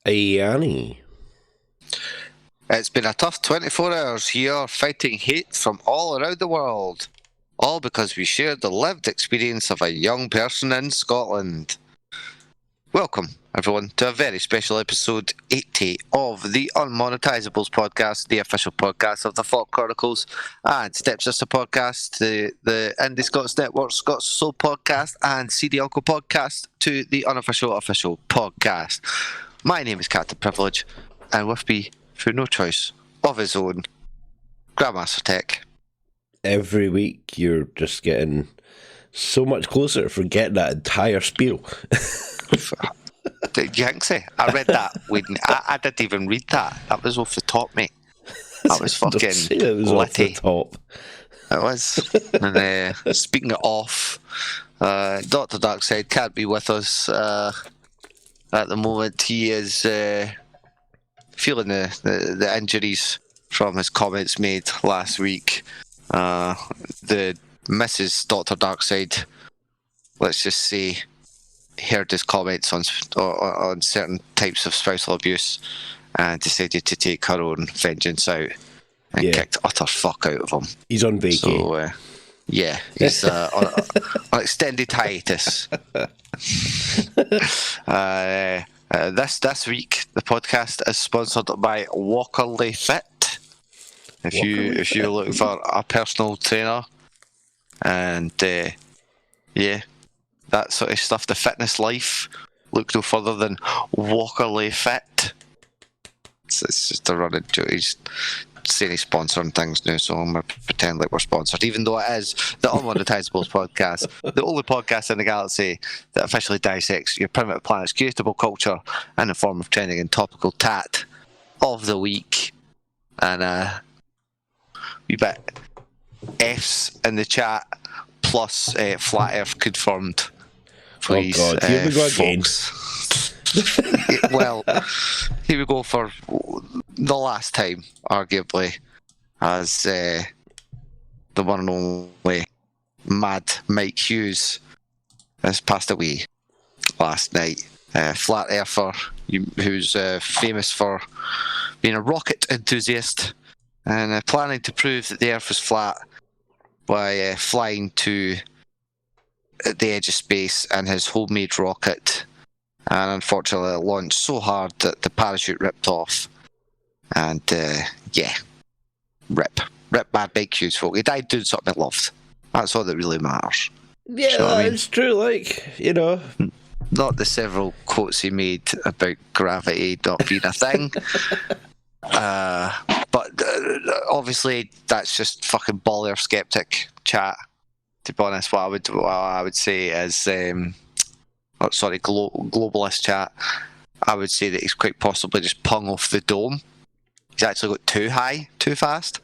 Hey, Annie. It's been a tough 24 hours here, fighting hate from all around the world. All because we shared the lived experience of a young person in Scotland. Welcome, everyone, to a very special episode 80 of the Unmonetisables podcast, the official podcast of the FAWK Chronicles and Stepsister podcast, the Indi Scots Network, Scots Soul podcast, and CD Uncle podcast to the unofficial official podcast. My name is Cpt Privilege, and with me, through no choice of his own, Grandmaster Tech. Every week you're just getting so much closer to forgetting that entire spiel. You think so? I read that when I didn't even read that. That was off the top, mate. That was fucking it was off the top. It was. And speaking it off, Dr. Darkside can't be with us at the moment. He is feeling the injuries from his comments made last week. The Mrs. Dr. Darkside, let's just say, heard his comments on certain types of spousal abuse and decided to take her own vengeance out and kicked utter fuck out of him. He's on vacay. So, yeah, he's on extended hiatus. This week, the podcast is sponsored by Walkerly Fit. If you're looking for a personal trainer, and that sort of stuff, the fitness life, look no further than Walkerly Fit. It's just a running joke. He's saying he's sponsoring things now, so I'm going to pretend like we're sponsored, even though it is the Unmonetisables podcast, the only podcast in the galaxy that officially dissects your primitive planet's curatable culture in the form of trending and topical tat of the week. And we bet F's in the chat, plus Flat Earth confirmed. Please, oh God, here we go again. Well, here we go for the last time, arguably, as the one and only Mad Mike Hughes has passed away last night. Flat Earther, who's famous for being a rocket enthusiast and planning to prove that the Earth is flat by flying to the edge of space in his homemade rocket, and unfortunately it launched so hard that the parachute ripped off. And rip Mad Mike Hughes, folk. He died doing something he loved. That's all that really matters. Yeah, you know what I mean? It's true. Like, you know, not the several quotes he made about gravity not being a thing. But obviously that's just fucking baller skeptic chat. To be honest, what I would say is, globalist chat. I would say that he's quite possibly just pung off the dome. He's actually got too high, too fast,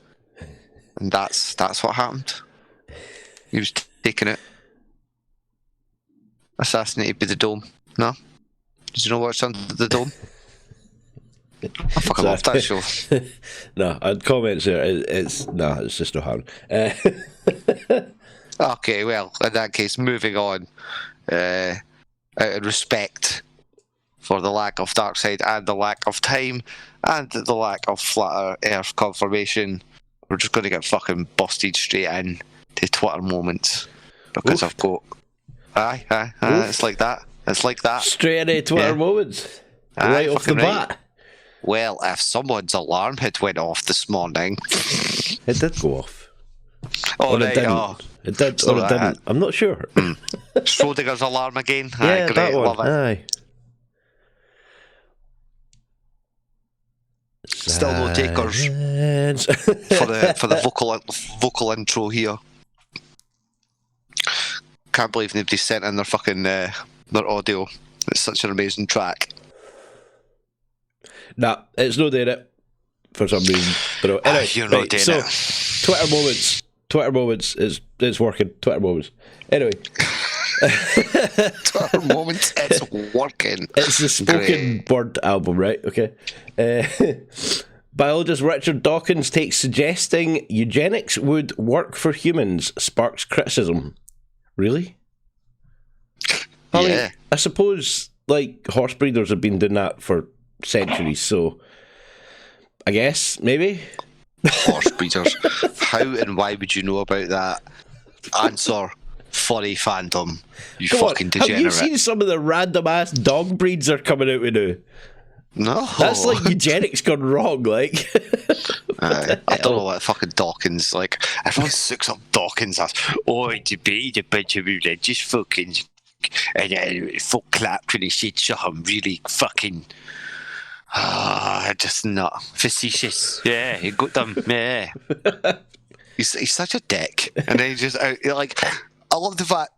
and that's what happened. He was taking it, assassinated by the dome. No, did you know what's under the dome? I fucking love that show. No, I'd comment there. It's just no harm. Okay, well, in that case, moving on. Out of respect for the lack of Darkside and the lack of time and the lack of flat Earth confirmation, we're just going to get fucking busted straight in to Twitter moments because I've got. Aye, it's like that. It's like that. Straight into Twitter moments. Right off the bat. Well, if someone's alarm had went off this morning. It did go off. Oh, it didn't. It did, so or it didn't. I'm not sure. Schrodinger's alarm again. Yeah, great, that one. Love it. Aye. Still no takers for the vocal intro here. Can't believe nobody sent in their fucking their audio. It's such an amazing track. Nah, it's no doing it for some reason. But anyway, you're not doing it. Twitter moments it's working. Twitter moments. Anyway. Twitter moments, it's working. It's the spoken word album, right? Okay. Biologist Richard Dawkins takes suggesting eugenics would work for humans sparks criticism. Really? I mean, I suppose like horse breeders have been doing that for centuries, so I guess, maybe? Horse breeders. How and why would you know about that? Answer, furry fandom. You Come on, fucking have you degenerate. seen some of the random-ass dog breeds are coming out with now? No. That's like eugenics gone wrong, like. I don't know what fucking Dawkins, like, everyone sucks up Dawkins as, oh, debate a bunch of religious fucking, and folk clapped when he said something really fucking, just not facetious. Yeah, he got them, yeah. He's such a dick. And then he just, like, I love the fact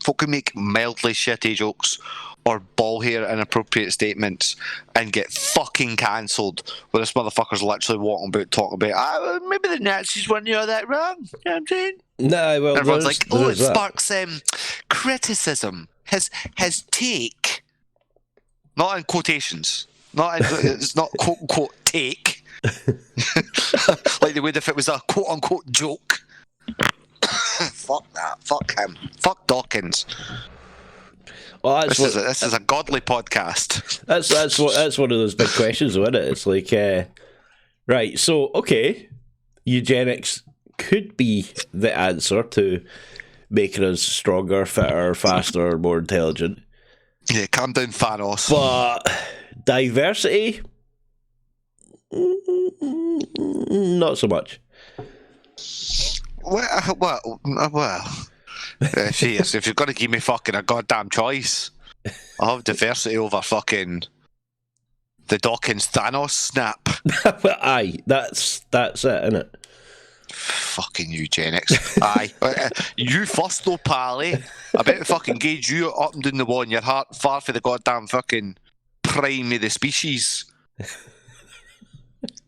folk can make mildly shitty jokes or ball hair inappropriate statements and get fucking cancelled, where this motherfucker's literally walking about talking about, maybe the Nazis weren't all that wrong, you know what I'm saying? Nah, well, And everyone's like, oh, it that. sparks criticism. His take, not in quotations, it's not quote unquote take, like the way if it was a quote unquote joke. Fuck that. Fuck him. Fuck Dawkins. Well, this is a godly podcast. That's one of those big questions, though, isn't it? It's like, right, so, okay, eugenics could be the answer to making us stronger, fitter, faster, more intelligent. Yeah, calm down, Thanos. But diversity? Not so much. Well, if you're going to give me fucking a goddamn choice, I'll have diversity over fucking the Dawkins Thanos snap. Well, aye, that's it, isn't it? Fucking eugenics. Aye. You first though, Pally. I bet fucking gauge you up and down the wall in your heart, far for the goddamn fucking prime of the species.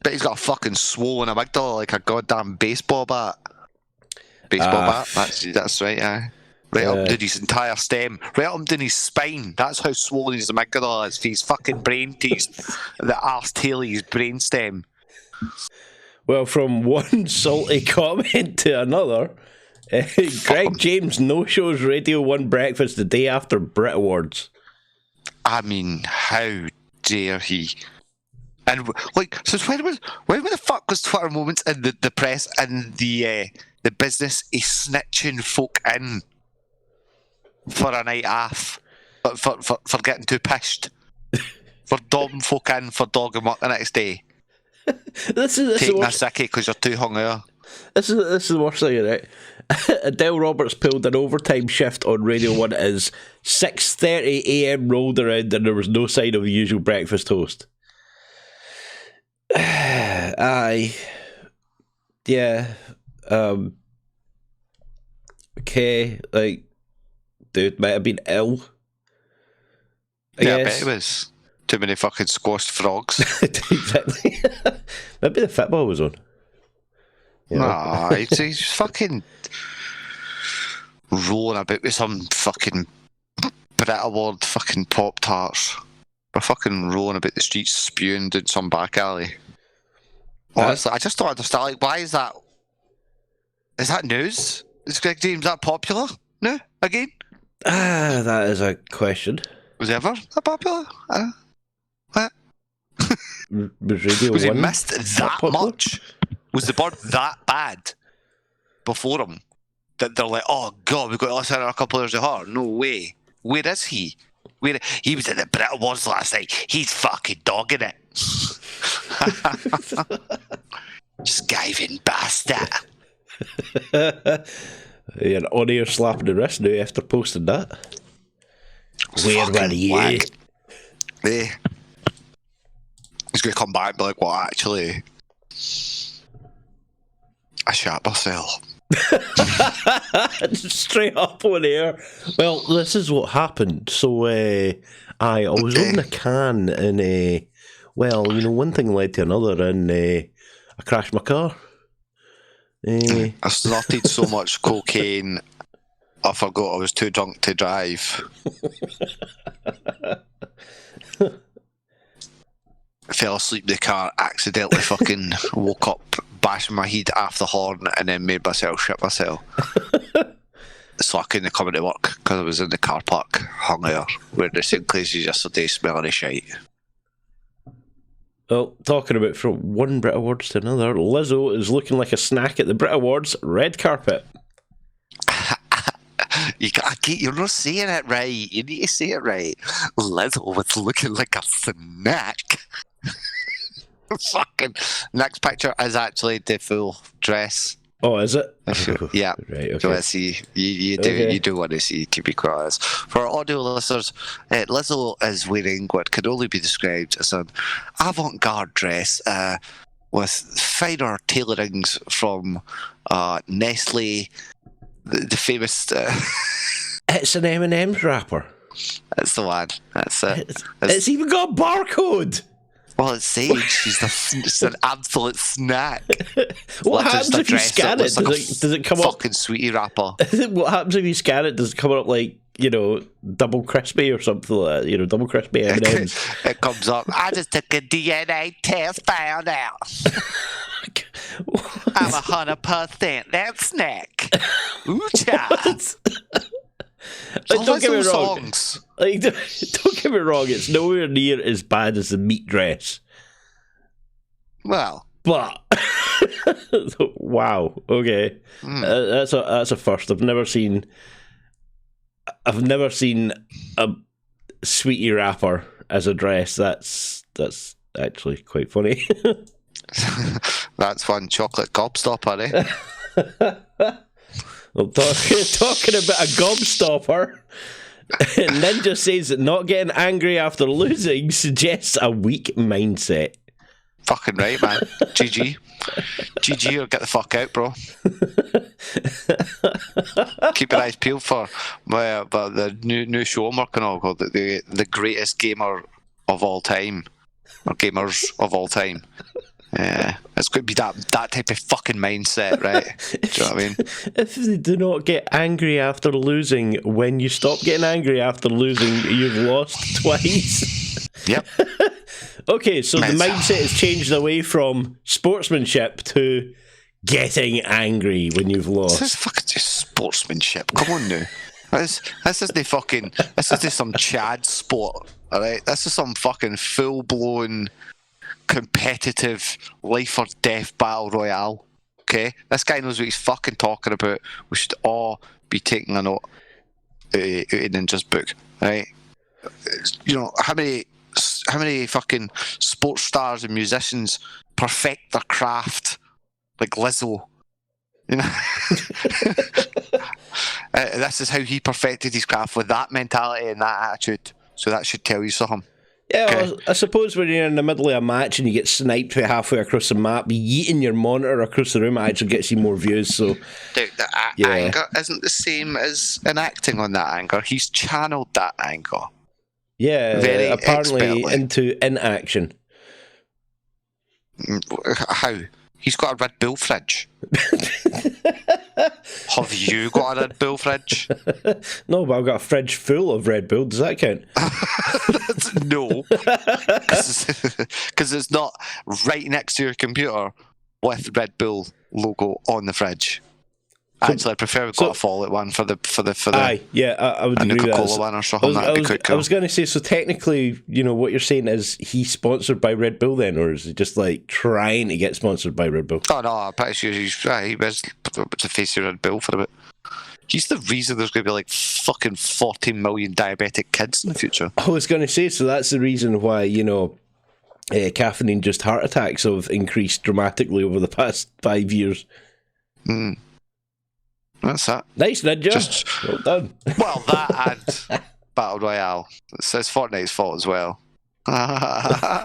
Bet he's got a fucking swollen amygdala like a goddamn baseball bat. Bat. That's right, aye. Right up to his entire stem. Right up to his spine. That's how swollen his amygdala is. For his fucking brain to the arse tail of his brain stem. Well, from one salty comment to another, Greg James no-shows Radio 1 breakfast the day after Brit Awards. I mean, how dare he? And, like, so when the fuck was Twitter moments in the press and the business is snitching folk in for a night off, for getting too pissed, for dobbing folk in for dogging work the next day, taking a sickie because you're too hungover. This is the worst thing, right? Adele Roberts pulled an overtime shift on Radio 1 as 6:30 a.m. rolled around and there was no sign of the usual breakfast host. Aye. Yeah. Okay, like, dude might have been ill. I bet it was. Too many fucking squashed frogs. Exactly. Maybe the football was on. Nah, he's fucking rolling about with some fucking Brit Award fucking Pop-Tarts. We're fucking rolling about the streets spewing down some back alley. Honestly, I just don't understand. Like, why is that? Is that news? Is Greg James that popular? No? Again? That is a question. Was he ever that popular? What? Was Radio Was he 1 missed that much? Was the bird that bad before him that they're like, oh god, we've got to listen to a couple hours of her? No way. Where is he? He was at the Brit Awards last night. He's fucking dogging it. Skiving bastard. You're on air slapping the wrist now after posting that. Where were you? Hey. He's going to come back and be like, well, actually, I shat myself. Straight up on air. Well, this is what happened. So, I was holding a can and, well, you know, one thing led to another and I crashed my car. I snorted so much cocaine, I forgot I was too drunk to drive. I fell asleep in the car, accidentally fucking woke up, bashing my head off the horn, and then made myself shit myself. So I couldn't come into work because I was in the car park, hungover, wearing the same clothes as yesterday, smelling of shite. Well, talking about from one Brit Awards to another, Lizzo is looking like a snack at the Brit Awards red carpet. You're not saying it right. You need to say it right. Lizzo was looking like a snack. Fucking next picture is actually the full dress. Oh, is it? Yeah. Right. Okay. So let's see. You do want to see, to be quite honest. For audio listeners, Lizzo is wearing what could only be described as an avant-garde dress with finer tailorings from Nestle, the famous. It's an M&M's wrapper. That's the one. That's it. It's even got a barcode. Well, it's Sage. It's an absolute snack. What happens if you scan it? Does it come up? Fucking sweetie wrapper. What happens if you scan it? Does it come up like, double crispy or something like that? Double crispy M&M's. It comes up. I just took a DNA test, found out. I'm 100% that snack. Ooh, child. Don't get me wrong. Songs. Don't get me wrong. It's nowhere near as bad as the meat dress. Well, but wow. Okay, that's a first. I've never seen a sweetie wrapper as a dress. That's actually quite funny. That's one chocolate gobstopper, eh? Well, talking about a gobstopper, Ninja says that not getting angry after losing suggests a weak mindset. Fucking right, man. GG. GG or get the fuck out, bro. Keep your eyes peeled for the new show I'm working on called the Greatest Gamer of All Time. Or Gamers of All Time. Yeah, it's going to be that type of fucking mindset, right? Do you know what I mean? If they do not get angry after losing, when you stop getting angry after losing, you've lost twice. Yep. Okay, so the mindset has changed away from sportsmanship to getting angry when you've lost. This is fucking just sportsmanship. Come on now. This is some Chad sport, alright? This is some fucking full-blown competitive life or death battle royale. Okay, this guy knows what he's fucking talking about. We should all be taking a note out of Ninja's book, right? How many fucking sports stars and musicians perfect their craft like Lizzo? This is how he perfected his craft, with that mentality and that attitude. So that should tell you something. Yeah, Okay. well, I suppose when you're in the middle of a match and you get sniped halfway across the map, yeeting your monitor across the room actually gets you more views. So, Dude, the anger isn't the same as enacting on that anger. He's channeled that anger. Yeah, Very apparently expertly. into inaction. How? He's got a Red Bull fridge. Have you got a Red Bull fridge? No, but I've got a fridge full of Red Bull. Does that count? No. Because it's not right next to your computer with Red Bull logo on the fridge. Actually, I prefer we've got a Fallout one for the Aye, yeah, I would a agree with Nuka-Cola that. one or something. That'd be quite cool. I was going to say, so technically, what you're saying is he's sponsored by Red Bull then, or is he just like trying to get sponsored by Red Bull? Oh no, I'm pretty sure he was the face of Red Bull for a bit. He's the reason there's going to be like fucking 40 million diabetic kids in the future. I was going to say, so that's the reason why, caffeine-induced heart attacks have increased dramatically over the past 5 years. Mm. That's that. Nice, Ninja. Well done. Well, that and Battle Royale. It's Fortnite's fault as well. Let's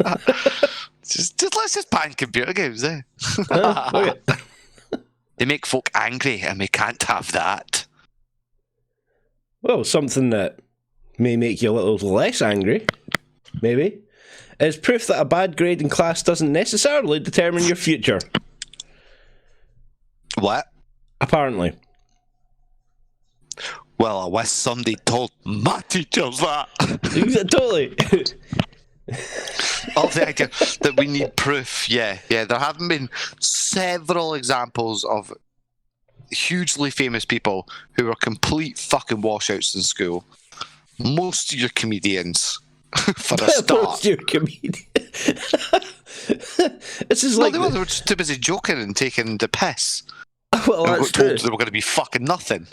just ban computer games, eh? Okay. They make folk angry, and we can't have that. Well, something that may make you a little less angry, maybe, is proof that a bad grade in class doesn't necessarily determine your future. What? Apparently. Well, I wish somebody told my teachers that. Totally. Of the idea that we need proof. Yeah. There haven't been several examples of hugely famous people who were complete fucking washouts in school. Most of your comedians, for a start. Most of your comedians. This is No, like they were just too busy joking and taking the piss. well, And that's got told true. they were going to be fucking nothing.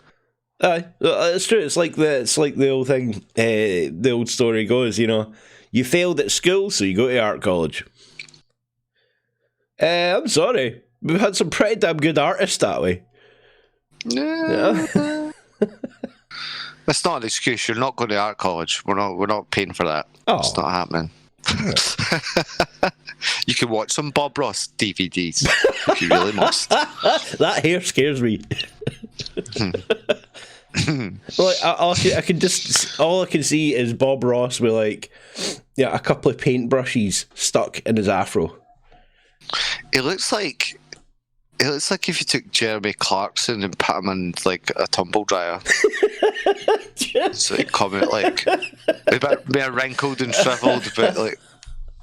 Aye, it's true. It's like the old thing. The old story goes. You know, you failed at school, so you go to art college. I'm sorry, we've had some pretty damn good artists that way. Yeah. That's not an excuse. You're not going to art college. We're not paying for that. Oh. It's not happening. You can watch some Bob Ross DVDs if you really must. That hair scares me. Like I can just all I can see is Bob Ross with like a couple of paintbrushes stuck in his afro. It looks like if you took Jeremy Clarkson and put him in like a tumble dryer. So it come out like a bit more wrinkled and shriveled, but like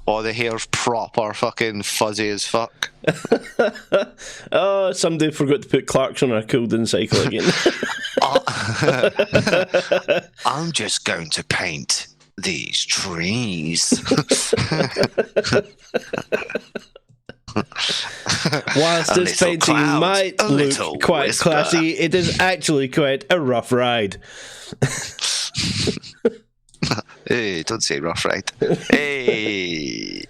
all the hair's proper fucking fuzzy as fuck. Oh, somebody forgot to put Clarkson on a cool down cycle again. I'm just going to paint these trees. Whilst this painting might look quite classy, it is actually quite a rough ride. Hey, don't say rough ride. Hey.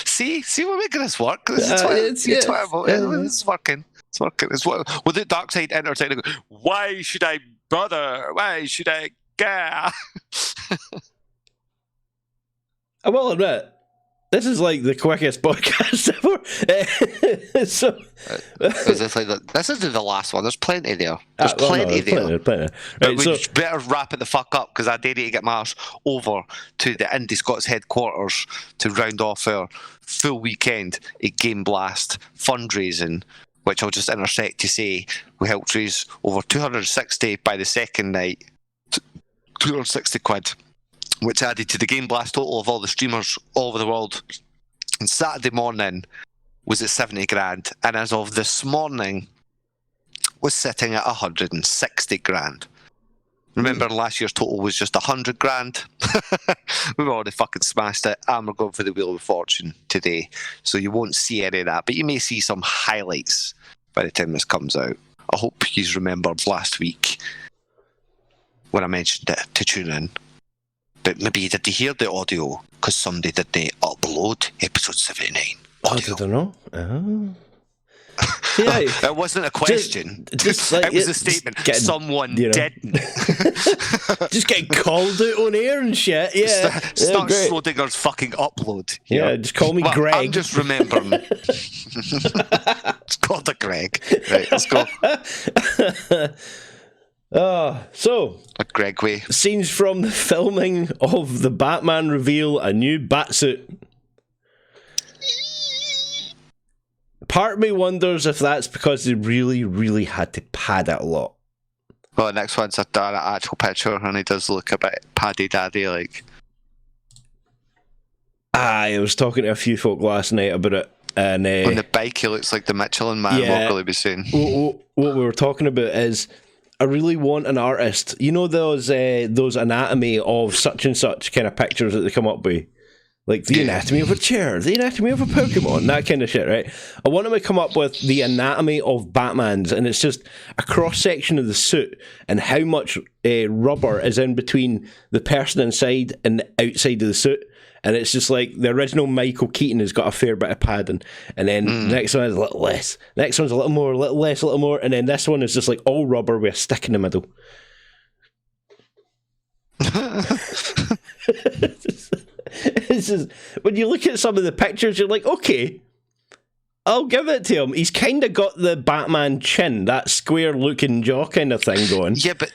See, we're making this work. This is working. It's working. It's working. With the Darkside entertaining, why should I bother? Why should I care? I will admit, this is like the quickest podcast ever. This isn't the last one. There's plenty there. There's plenty there. Plenty. Right, we better wrap it the fuck up because I did need to get my arse over to the Indi Scots headquarters to round off our full weekend at Gameblast fundraising, which I'll just intersect to say we helped raise over 260 by the second night, 260 quid, which added to the Gameblast total of all the streamers all over the world. And Saturday morning was at 70 grand, and as of this morning was sitting at 160 grand. Remember, last year's total was just 100 grand. We've already fucking smashed it, and we're going for the Wheel of Fortune today. So you won't see any of that, but you may see some highlights by the time this comes out. I hope you remembered last week when I mentioned it to tune in. But maybe you didn't hear the audio because somebody didn't upload episode 79. I don't know. Yeah, it wasn't a question. Just like, it was a statement. Someone didn't. Just getting called out on air and shit. Yeah. Start Schrodinger's fucking upload. Yeah, just call me Greg. I'm just remembering. It's called a Greg. Right, let's go. So a Greg way. Scenes from the filming of the Batman reveal a new Batsuit. Part of me wonders if that's because they really, really had to pad it a lot. Well, the next one's an actual picture, and he does look a bit paddy daddy like. I was talking to a few folk last night about it, and on the bike he looks like the Michelin Man. What will he be saying? What we were talking about is, I really want an artist. You know those anatomy of such and such kind of pictures that they come up with? Like the anatomy of a chair, the anatomy of a Pokemon, that kind of shit, right? I want them to come up with the anatomy of Batman's, and it's just a cross-section of the suit and how much rubber is in between the person inside and the outside of the suit. And it's just like the original Michael Keaton has got a fair bit of padding, and then the next one is a little less. Next one's a little more, a little less, a little more, and then this one is just like all rubber with a stick in the middle. It's just, when you look at some of the pictures, you're like, okay, I'll give it to him. He's kind of got the Batman chin, that square-looking jaw kind of thing going. Yeah, but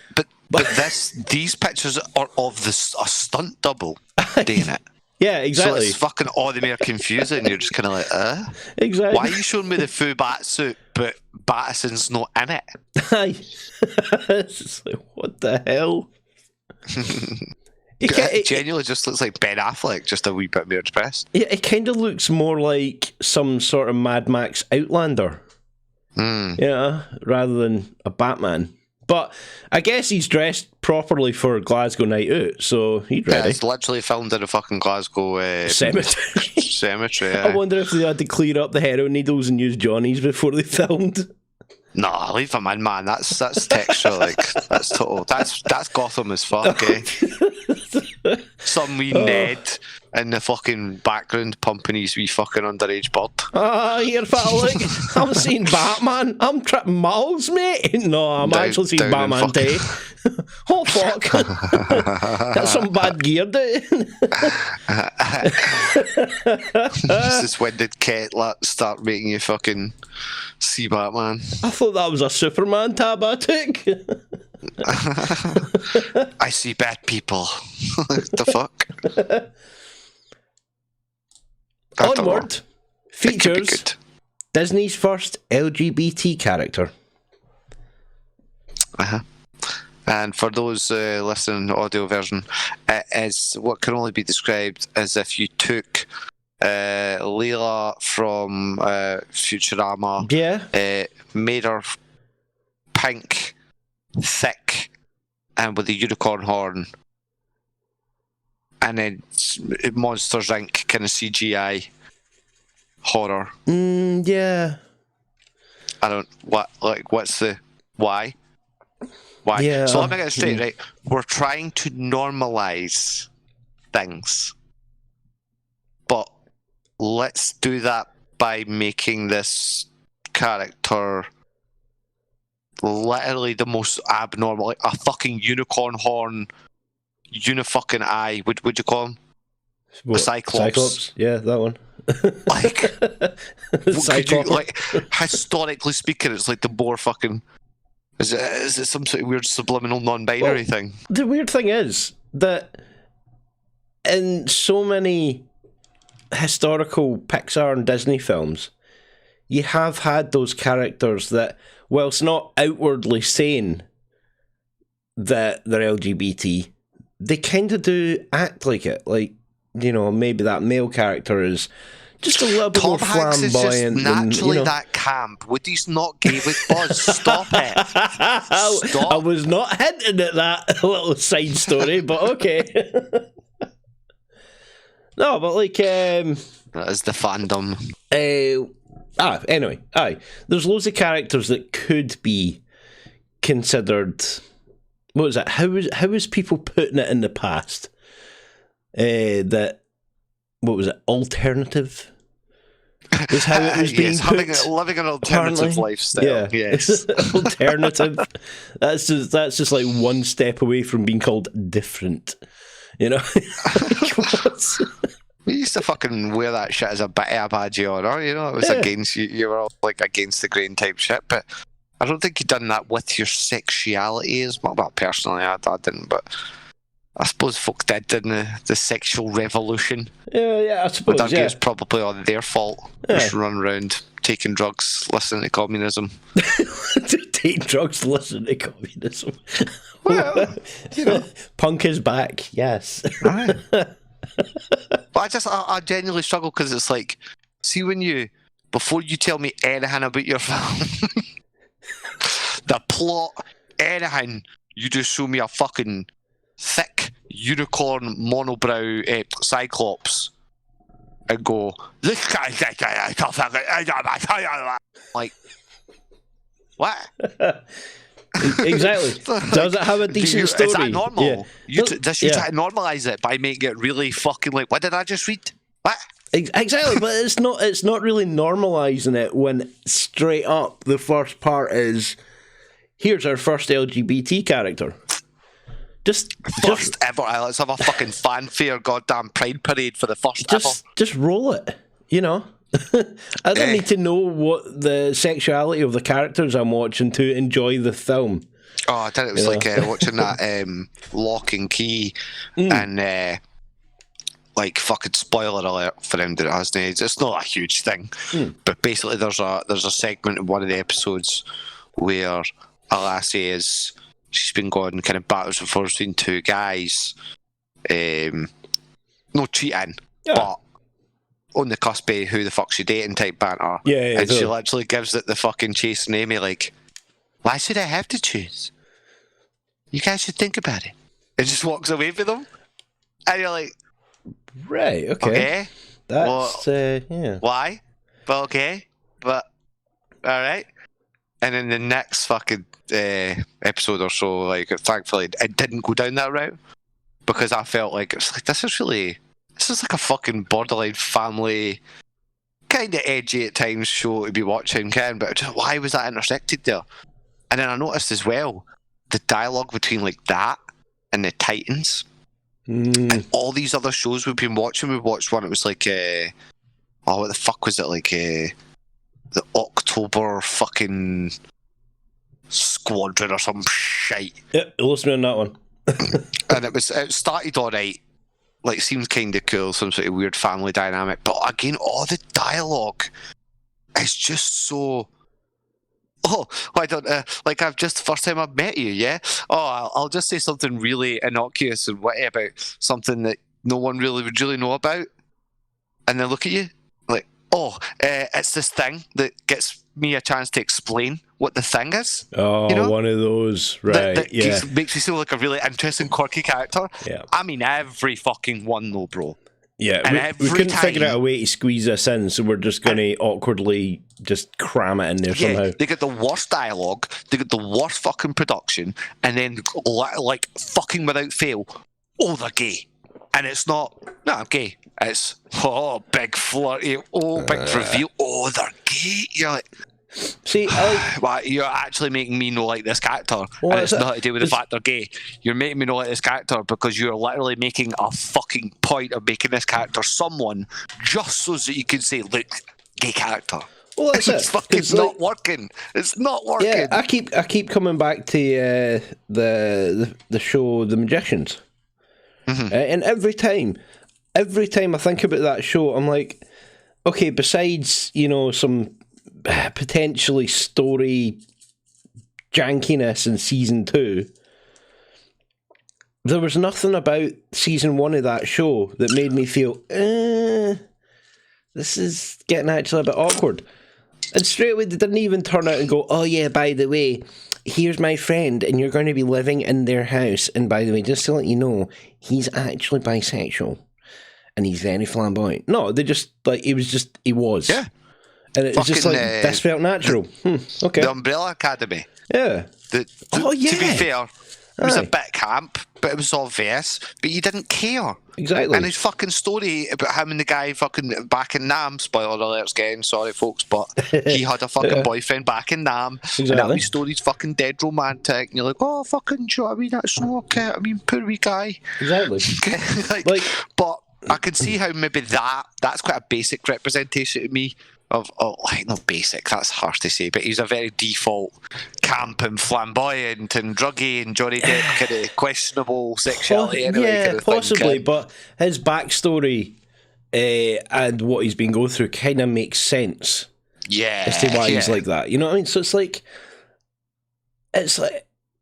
these pictures are of a stunt double doing it. Yeah, exactly. So it's fucking all the more confusing. You're just kind of like, exactly. Why are you showing me the full Batsuit, but Battison's not in it? It's just like, what the hell? It genuinely just looks like Ben Affleck, just a wee bit more depressed. Yeah, it kind of looks more like some sort of Mad Max Outlander. Yeah, rather than a Batman. But I guess he's dressed properly for Glasgow night out, so he's ready. Yeah, it's literally filmed in a fucking Glasgow cemetery. Cemetery. I wonder if they had to clear up the heroin needles and use Johnny's before they filmed. Nah, leave him in, man. That's texture, like that's total. That's Gotham as fuck, eh? Some wee Ned in the fucking background pumping his wee fucking underage bud. Here, pal, look, I'm seeing Batman. I'm tripping miles, mate. No, I'm actually seeing Batman Day. Oh, fuck. That's some bad gear, dude. This is when did Ket start making you fucking see Batman? I thought that was a Superman tab I took. I see bad people. The fuck? Onward features Disney's first LGBT character. And for those listening to the audio version, it is what can only be described as if you took Leela from Futurama, made her pink, thick, and with a unicorn horn, and then Monsters Inc. kind of CGI horror. Yeah. I don't what's the why? Why? Yeah. So let me get it straight, right? We're trying to normalize things, but let's do that by making this character literally the most abnormal, like a fucking unicorn horn, unifucking eye. Would you call him? What, a Cyclops? Yeah, that one. Like, like historically speaking, it's like the more fucking. Is it some sort of weird subliminal non-binary thing? The weird thing is that in so many historical Pixar and Disney films, you have had those characters that, whilst not outwardly saying that they're LGBT, they kind of do act like it. Like, you know, maybe that male character is just a little bit more flamboyant. Is just naturally that camp. Woody's not gay with Buzz. Stop it. Stop. I was not hinting at that little side story, but okay. No, but like... that is the fandom. Anyway, there's loads of characters that could be considered... What was it? How was people putting it in the past? That... What was it? Alternative? Is how it was being put. Living an alternative lifestyle. Yeah. Yes. Alternative. That's just like one step away from being called different. You know? We used to fucking wear that shit as a bit of a badge of honour, you know? It was against you were all like against the grain type shit, but I don't think you'd done that with your sexuality as well. Well, personally, I didn't, but I suppose folk did, didn't they? The sexual revolution. Yeah, I suppose. But it's probably on their fault. Just run around taking drugs, listening to communism. Taking drugs, listening to communism. Well, you know, punk is back. Yes. Right. But I genuinely struggle because it's like, see, before you tell me anything about your film, the plot, anything, you just show me a fucking thick unicorn monobrow Cyclops and go, this guy's like, what? Exactly. Does it have a decent story? Is that normal? Yeah. You try to normalise it by making it really fucking like, what did I just read? What? Exactly, but it's not really normalising it when straight up the first part is, here's our first LGBT character. Just ever. Let's have a fucking fanfare, goddamn pride parade for the first ever. Just roll it, you know. I don't need to know what the sexuality of the characters I'm watching to enjoy the film. Oh, I thought it was like watching that Lock and Key and like fucking spoiler alert for him that it has age. It's not a huge thing, but basically there's a segment in one of the episodes where a lassie she's been going kind of backwards and forwards between two guys, no cheating, but on the cusp of who the fuck's she dating type banter. Yeah, and she literally gives it the fucking Chase and Amy like, why should I have to choose? You guys should think about it. It just walks away from them. And you're like, right, okay. That's, yeah. Why? Well, okay. But, alright. And in the next fucking episode or so, like, thankfully, it didn't go down that route. Because I felt like, it's like, this is like a fucking borderline family, kind of edgy at times show to be watching, Ken, but just, why was that intersected there? And then I noticed as well, the dialogue between, like, that and the Titans, and all these other shows we've been watching. We watched one, it was like, what the fuck was it, like, the October fucking Squadron or some shite. Yep, listen on that one. And it started alright, like, seems kind of cool, some sort of weird family dynamic, but again, all the dialogue is just so... why don't, like, I've just, the first time I've met you, yeah? I'll just say something really innocuous and witty about something that no one really would really know about, and then look at you, like, it's this thing that gets me a chance to explain what the thing is. Oh, you know? One of those, right? That makes me seem like a really interesting, quirky character. Yeah. I mean, every fucking one, though, bro. Yeah, we couldn't figure out a way to squeeze this in, so we're just going to awkwardly just cram it in there somehow. They get the worst dialogue, they get the worst fucking production, and then, like, fucking without fail, they're gay. And it's not, no, I'm gay. It's, big flirty, big reveal, they're gay. You're like, see, well, you're actually making me not like this character, and it's nothing to do with the fact they're gay. You're making me not like this character because you're literally making a fucking point of making this character someone just so that you can say, look, gay character. Well, that's it's fucking not working. It's not working. Yeah, I keep coming back to the show The Magicians, and every time I think about that show, I'm like, okay, besides, you know, some potentially story jankiness in season 2, there was nothing about season 1 of that show that made me feel this is getting actually a bit awkward. And straight away they didn't even turn out and go, oh yeah, by the way, here's my friend and you're going to be living in their house, and by the way, just to let you know, he's actually bisexual and he's very flamboyant. No, they just, like, he was. Yeah. And it was just like, this felt natural. Okay. The Umbrella Academy. Yeah. To be fair, it was a bit camp, but it was obvious, but you didn't care. Exactly. And his fucking story about him and the guy fucking back in Nam, spoiler alerts again, sorry folks, but he had a fucking boyfriend back in Nam, and that wee story's fucking dead romantic, and you're like, oh, fucking, do you know what I mean? That's so okay. I mean, poor wee guy. Exactly. like, but I can see how maybe that's quite a basic representation to me of, like, not basic, that's harsh to say, but he's a very default camp and flamboyant and druggy and Johnny Depp kind of questionable sexuality anyway. Yeah, kind of possibly, thing. But his backstory and what he's been going through kind of makes sense. Yeah. As to why he's like that. You know what I mean? So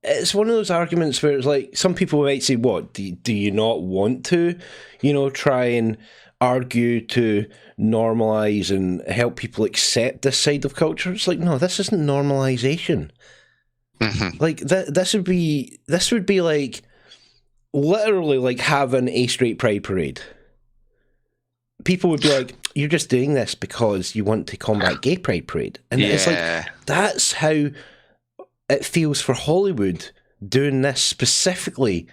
it's one of those arguments where it's like, some people might say, what, do you not want to, you know, try and argue to normalize and help people accept this side of culture? It's like, no, this isn't normalization. Like, this would be like literally like having a straight pride parade. People would be like, you're just doing this because you want to combat gay pride parade. And it's like, that's how it feels for Hollywood doing this specifically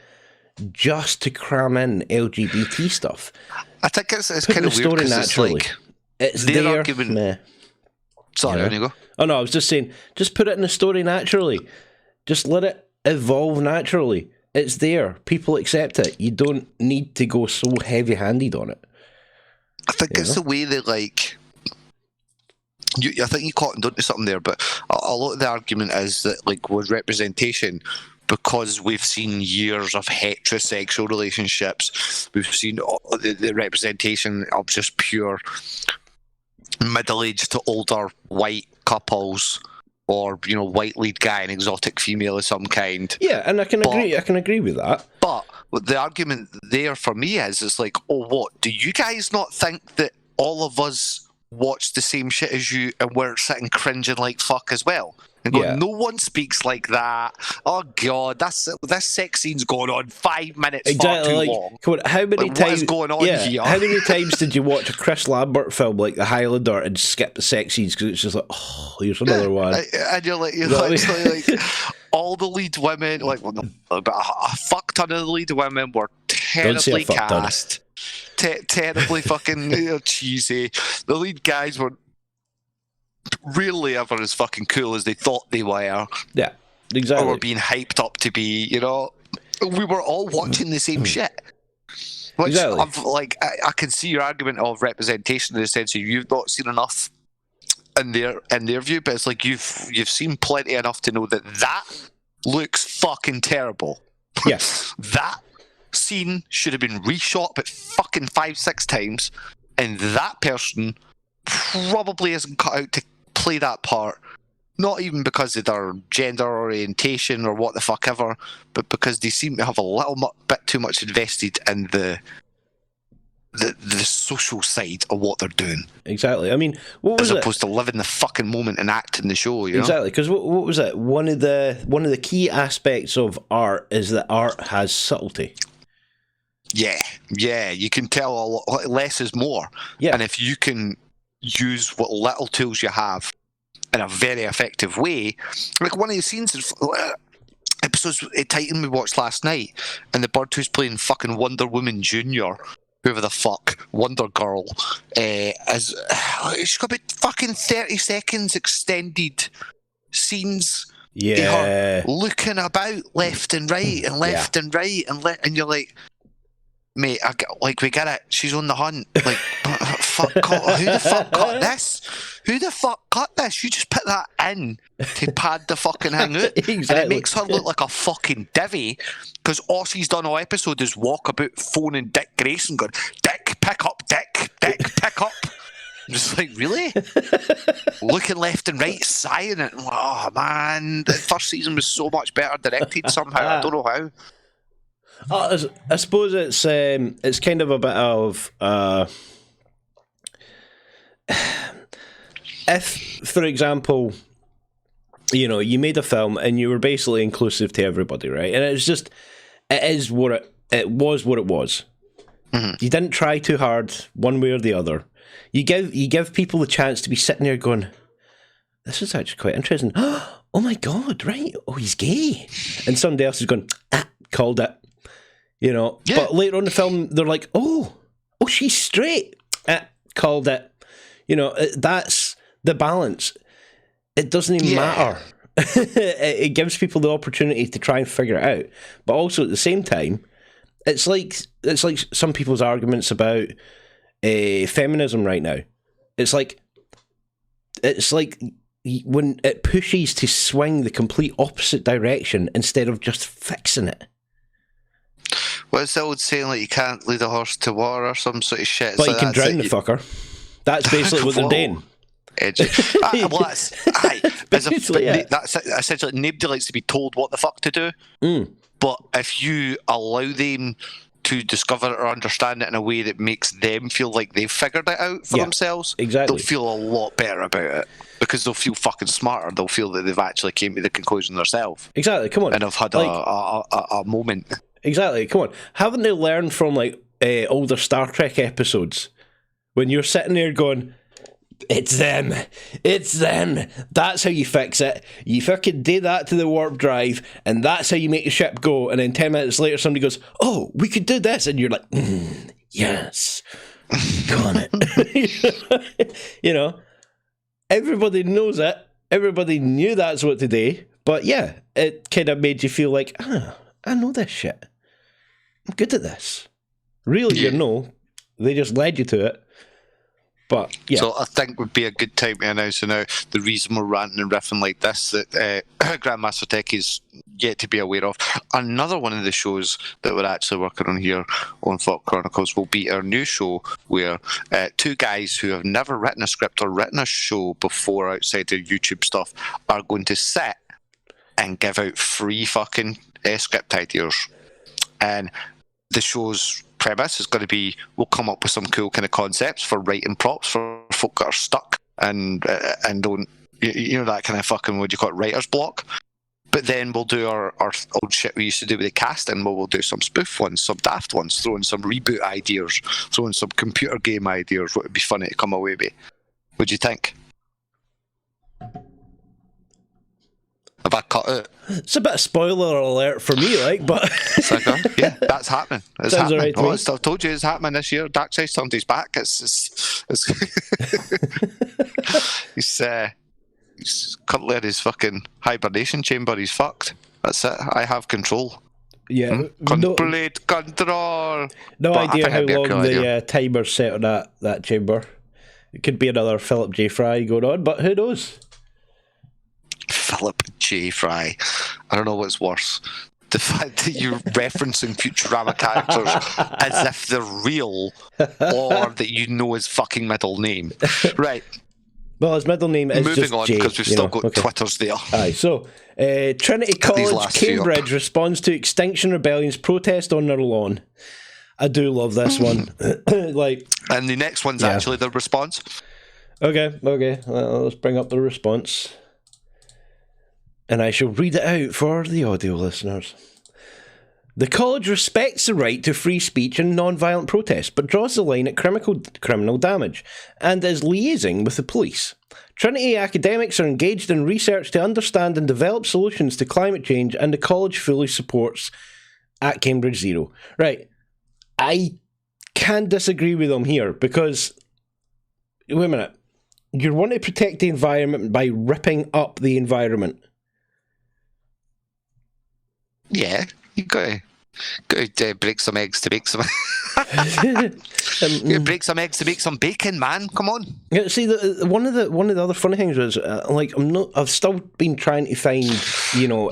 just to cram in LGBT stuff. I think it's kind of weird because it's like, it's their argument. Sorry, there you go. Oh no, I was just saying, just put it in the story naturally. Just let it evolve naturally. It's there. People accept it. You don't need to go so heavy-handed on it. I think it's the way they, like... I think you caught onto something there, but a lot of the argument is that, like, with representation, because we've seen years of heterosexual relationships, we've seen the representation of just pure middle-aged to older white couples, or, you know, white lead guy and exotic female of some kind. Yeah, and I can agree with that. But the argument there for me is, it's like, oh, what, do you guys not think that all of us watched the same shit as you and were sitting cringing like fuck as well. And going, no one speaks like that. Oh god, this sex scene's going on 5 minutes far too long. Come on, how many times? What is going on here? How many times did you watch a Chris Lambert film like The Highlander and skip the sex scenes because it's just like, oh, here's another one. And you're like, all the lead women, like a fuck ton of the lead women were terribly cast. Terribly fucking cheesy. The lead guys were rarely ever as fucking cool as they thought they were. Yeah, exactly. Or were being hyped up to be, We were all watching the same shit. Which, exactly. I can see your argument of representation in the sense of you've not seen enough in their view, but it's like you've seen plenty enough to know that looks fucking terrible. Yes. That scene should have been reshot about fucking 5-6 times, and that person probably isn't cut out to play that part, not even because of their gender orientation or what the fuck ever, but because they seem to have a little bit too much invested in the social side of what they're doing. Exactly. I mean, what was as opposed to living the fucking moment and acting the show, you know? Exactly, because what was it? One of the key aspects of art is that art has subtlety. Yeah, you can tell a lot, less is more. Yeah. And if you can use what little tools you have in a very effective way, like one of the scenes, episodes of Titan we watched last night, and the bird who's playing fucking Wonder Woman Jr., whoever the fuck, Wonder Girl, she's got about fucking 30 seconds extended scenes. Yeah. Her looking about left and right and left and right and you're like, mate, we get it. She's on the hunt. Like, who the fuck cut this? Who the fuck cut this? You just put that in to pad the fucking thing out. Exactly. And it makes her look like a fucking divvy, because all she's done all episode is walk about phoning Dick Grayson going, Dick, pick up, Dick, pick up. I'm just like, really? Looking left and right, sighing it. Oh, man. The first season was so much better directed somehow. I don't know how. I suppose it's kind of a bit of if, for example, you made a film and you were basically inclusive to everybody, right? And it was what it was. Mm-hmm. You didn't try too hard one way or the other. You give people the chance to be sitting there going, this is actually quite interesting. Oh my god, right? Oh, he's gay, and somebody else is going, called it. Yeah. But later on in the film, they're like, oh, she's straight. Called it. That's the balance. It doesn't even matter. It gives people the opportunity to try and figure it out. But also at the same time, it's like some people's arguments about feminism right now. It's like when it pushes to swing the complete opposite direction instead of just fixing it. What's the old saying, like, you can't lead a horse to water or some sort of shit? But you can drown the fucker. That's basically what they're doing. Edgy. That's essentially, nobody likes to be told what the fuck to do. But if you allow them to discover it or understand it in a way that makes them feel like they've figured it out for themselves, exactly, they'll feel a lot better about it, because they'll feel fucking smarter. They'll feel that they've actually came to the conclusion themselves. Exactly, come on. And have had a moment. Exactly, come on. Haven't they learned from older Star Trek episodes when you're sitting there going, it's them, that's how you fix it, you fucking do that to the warp drive, and that's how you make the ship go, and then 10 minutes later somebody goes, oh, we could do this, and you're like, yes, got it. Everybody knows it, everybody knew that's what to do, but yeah, it kind of made you feel like, I know this shit, I'm good at this. Really, they just led you to it. But, yeah. So I think would be a good time to announce now the reason we're ranting and riffing like this, that Grandmaster Tech is yet to be aware of. Another one of the shows that we're actually working on here on FAWK Chronicles will be our new show where two guys who have never written a script or written a show before outside their YouTube stuff are going to sit and give out free fucking script ideas. And the show's premise is going to be, we'll come up with some cool kind of concepts for writing props for folk that are stuck and don't, you know, that kind of fucking, what do you call it, writer's block. But then we'll do our old shit we used to do with the casting, where we'll do some spoof ones, some daft ones, throw in some reboot ideas, throw in some computer game ideas, what would be funny to come away with. What do you think? Have I cut it? It's a bit of spoiler alert for me, like, but yeah, that's happening. It's sounds happening. alright to me. I've told you it's happening this year. Darkside turned his back. He's currently in his fucking hibernation chamber. He's fucked. That's it. I have control. Yeah, Complete control. No But idea I how think it'd be a long cool the timer's set on that chamber. It could be another Philip J. Fry going on, but who knows? Philip J. Fry. I don't know what's worse. The fact that you're referencing Futurama characters as if they're real, or that you know his fucking middle name. Right. Well, his middle name is Moving just on, J, because we've still got Twitters there. Aye, so Trinity College, last few Cambridge responds to Extinction Rebellion's protest on their lawn. I do love this one. Like, and the next one's actually the response. Okay. Let's bring up the response. And I shall read it out for the audio listeners. The college respects the right to free speech and non-violent protest, but draws the line at criminal damage, and is liaising with the police. Trinity academics are engaged in research to understand and develop solutions to climate change, and the college fully supports at Cambridge Zero. Right. I can't disagree with them here, because, wait a minute, you want to protect the environment by ripping up the environment. Yeah, you got to break some eggs to make some. You break some eggs to make some bacon, man. Come on. Yeah, see, one of the other funny things was I've still been trying to find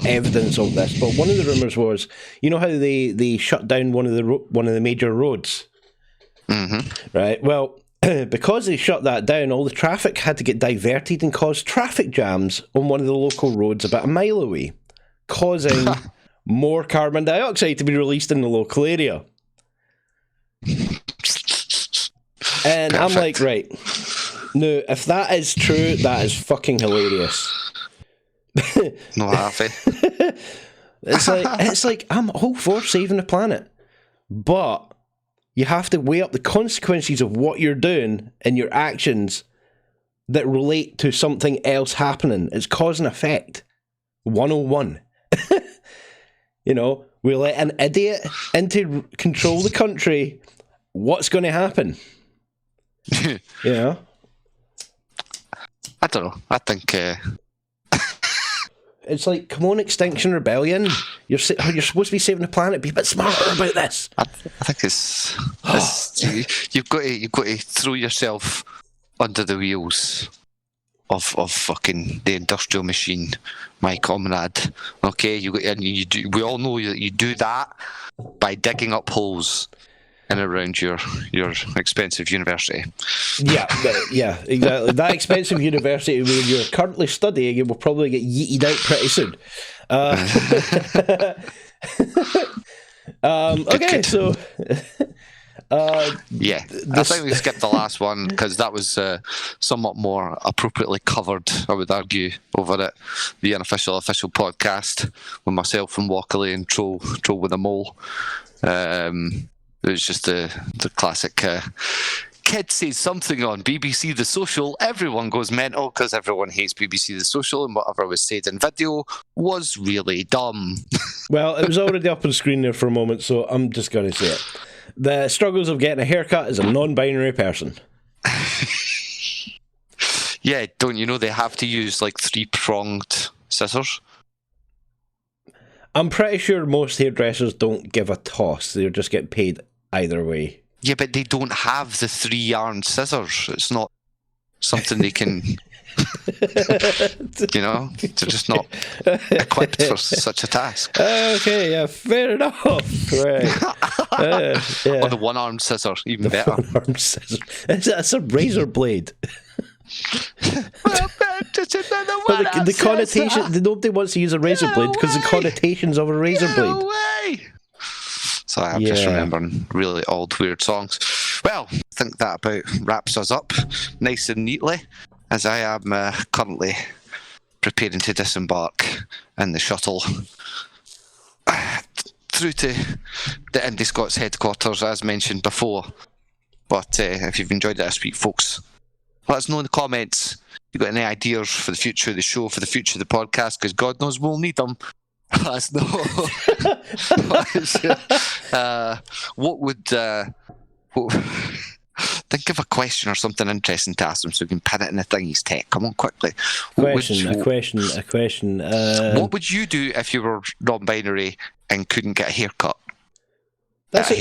evidence of this, but one of the rumors was how they shut down one of the major roads, right? Well, because they shut that down, all the traffic had to get diverted and caused traffic jams on one of the local roads about a mile away, causing more carbon dioxide to be released in the local area. And I'm like, right, no, if that is true, that is fucking hilarious. No happy. It's like I'm all for saving the planet, but you have to weigh up the consequences of what you're doing and your actions that relate to something else happening. It's cause and effect. 101. We let an idiot into control the country. What's going to happen? I don't know. I think it's like, come on, Extinction Rebellion. You're supposed to be saving the planet. Be a bit smarter about this. I think it's you've got to throw yourself under the wheels of fucking the industrial machine, my comrade. Okay, we all know you do that by digging up holes in around your expensive university. Yeah, exactly. That expensive university where you're currently studying, you will probably get yeeted out pretty soon. Okay, so. I think we skipped the last one because that was somewhat more appropriately covered, I would argue, over at the official podcast with myself and Walkley and Troll with a Mole. It was just the classic kid says something on BBC The Social, everyone goes mental because everyone hates BBC The Social, and whatever was said in video was really dumb. Well, it was already up on screen there for a moment, so I'm just going to say it. The struggles of getting a haircut as a non-binary person. Yeah, don't you know they have to use like 3-pronged scissors? I'm pretty sure most hairdressers don't give a toss. They just get paid either way. Yeah, but they don't have the 3-armed scissors. It's not something they can... they're just not equipped for such a task. Okay, yeah, fair enough. Right. Or the one-armed scissor, even better. One-armed scissor. It's a razor blade. But the connotation, nobody wants to use a razor blade because the connotations of a razor blade. So I'm just remembering really old, weird songs. Well, I think that about wraps us up nice and neatly, as I am currently preparing to disembark in the shuttle through to the Indi Scots headquarters, as mentioned before. But if you've enjoyed it this week, folks, let us know in the comments if you've got any ideas for the future of the show, for the future of the podcast, because God knows we'll need them. Let us know. What would... think of a question or something interesting to ask them so we can pin it in the thingy's tech. Come on, quickly. A question. What would you do if you were non-binary and couldn't get a haircut? That's a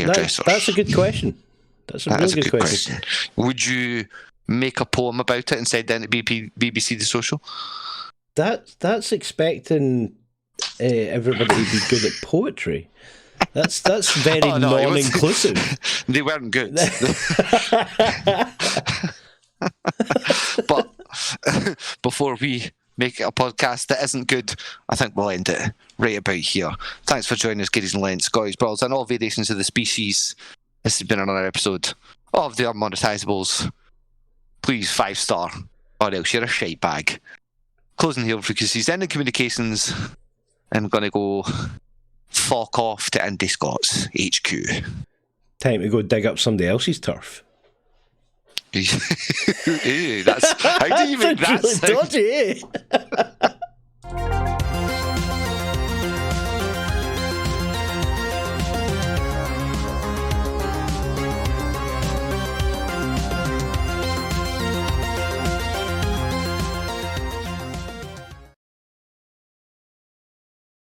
good question. That's a really good question. Would you make a poem about it and send it to BBC The Social? That's expecting everybody to be good at poetry. That's very non-inclusive. They weren't good. But before we make it a podcast that isn't good, I think we'll end it right about here. Thanks for joining us, kiddies and lents, Scottish brawls, and all variations of the species. This has been another episode of the Unmonetisables. Please 5-star, or else you're a shite bag. Closing here because he's in the communications. I'm going to go FAWK off to Indi Scots HQ. Time to go dig up somebody else's turf. Ew, how do you make that really sound? dodgy, eh?